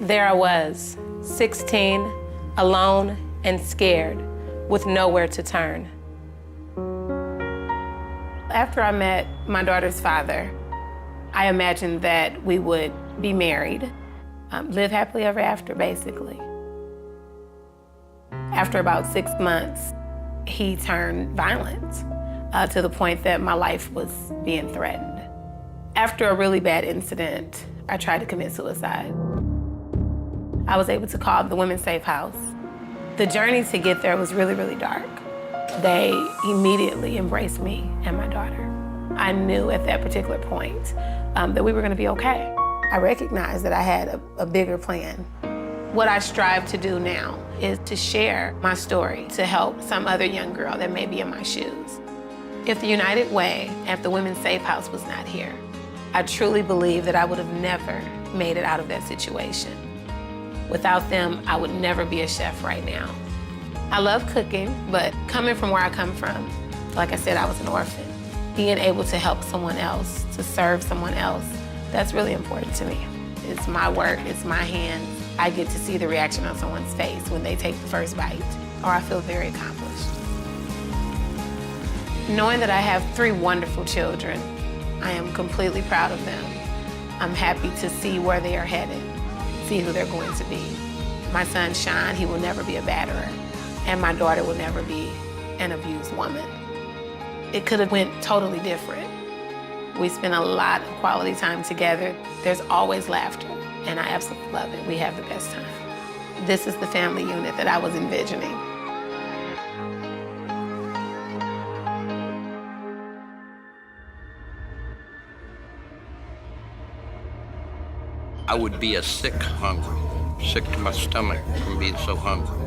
There I was, 16, alone and scared, with nowhere to turn. After I met my daughter's father, I imagined that we would be married, live happily ever after, basically. After about 6 months, he turned violent to the point that my life was being threatened. After a really bad incident, I tried to commit suicide. I was able to call the Women's Safe House. The journey to get there was really, really dark. They immediately embraced me and my daughter. I knew at that particular point that we were gonna be okay. I recognized that I had a bigger plan. What I strive to do now is to share my story to help some other young girl that may be in my shoes. If the United Way and the Women's Safe House was not here, I truly believe that I would have never made it out of that situation. Without them, I would never be a chef right now. I love cooking, but coming from where I come from, like I said, I was an orphan. Being able to help someone else, to serve someone else, that's really important to me. It's my work, it's my hands. I get to see the reaction on someone's face when they take the first bite, or I feel very accomplished. Knowing that I have 3 wonderful children, I am completely proud of them. I'm happy to see where they are headed, see who they're going to be. My son, Sean, he will never be a batterer, and my daughter will never be an abused woman. It could have went totally different. We spend a lot of quality time together. There's always laughter, and I absolutely love it. We have the best time. This is the family unit that I was envisioning. I would be sick to my stomach from being so hungry.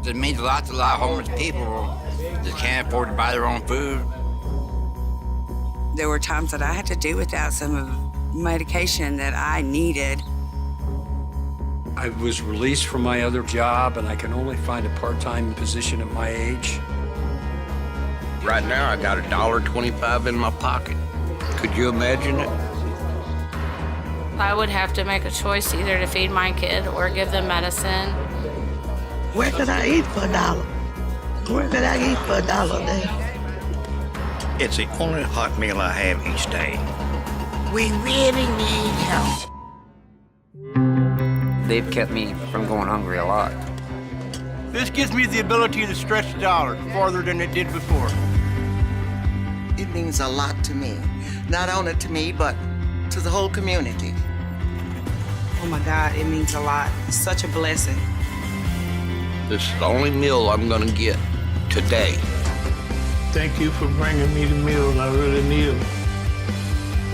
It means a lot to a lot of homeless people that can't afford to buy their own food. There were times that I had to do without some of the medication that I needed. I was released from my other job, and I can only find a part-time position at my age. Right now, I got $1.25 in my pocket. Could you imagine it? I would have to make a choice either to feed my kid or give them medicine. Where could I eat for $1? Where could I eat for $1 a day? It's the only hot meal I have each day. We really need help. They've kept me from going hungry a lot. This gives me the ability to stretch the dollar farther than it did before. It means a lot to me. Not only to me, but to the whole community. Oh my God, it means a lot. It's such a blessing. This is the only meal I'm gonna get today. Thank you for bringing me the meals. I really need them.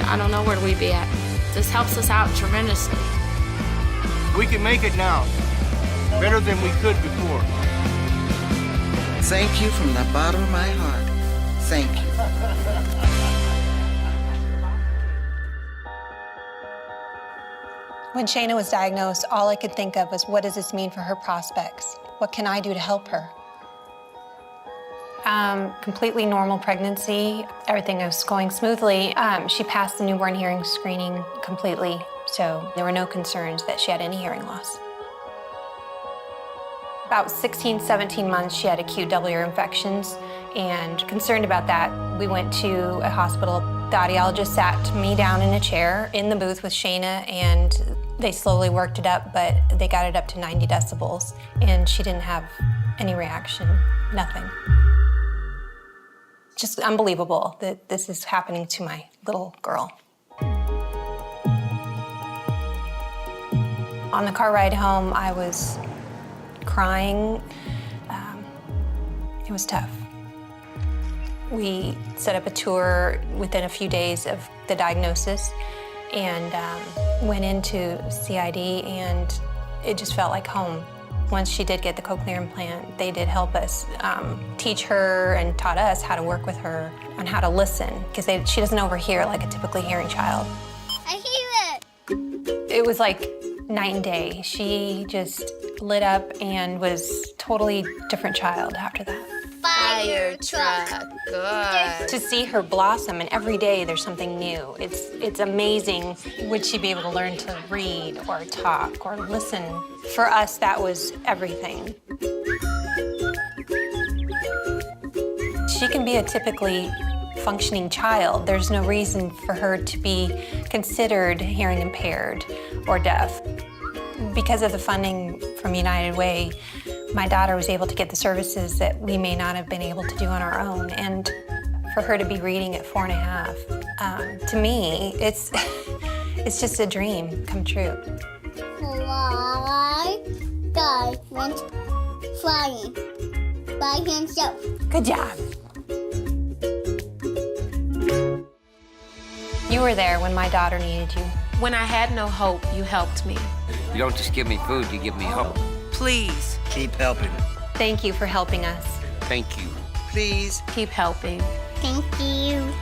I don't know where we'd be at. This helps us out tremendously. We can make it now, better than we could before. Thank you from the bottom of my heart. Thank you. When Shayna was diagnosed, all I could think of was, what does this mean for her prospects? What can I do to help her? Completely normal pregnancy. Everything was going smoothly. She passed the newborn hearing screening completely, so there were no concerns that she had any hearing loss. About 16, 17 months, she had acute double ear infections, and concerned about that, we went to a hospital. The audiologist sat me down in a chair in the booth with Shayna, and they slowly worked it up, but they got it up to 90 decibels, and she didn't have any reaction, nothing. Just unbelievable that this is happening to my little girl. On the car ride home, I was crying. It was tough. We set up a tour within a few days of the diagnosis and went into CID, and it just felt like home. Once she did get the cochlear implant, they did help us teach her and taught us how to work with her on how to listen, because she doesn't overhear like a typically hearing child. I hear it! It was like night and day. She just lit up and was a totally different child after that. fire truck. Good. To see her blossom, and every day there's something new. It's amazing. Would she be able to learn to read or talk or listen? For us, that was everything. She can be a typically functioning child. There's no reason for her to be considered hearing impaired or deaf. Because of the funding from United Way, my daughter was able to get the services that we may not have been able to do on our own. And for her to be reading at 4.5, to me, it's just a dream come true. Fly guy went flying by himself. Good job. You were there when my daughter needed you. When I had no hope, you helped me. You don't just give me food, you give me hope. Please keep helping. Thank you for helping us. Thank you. Please Keep helping. Thank you.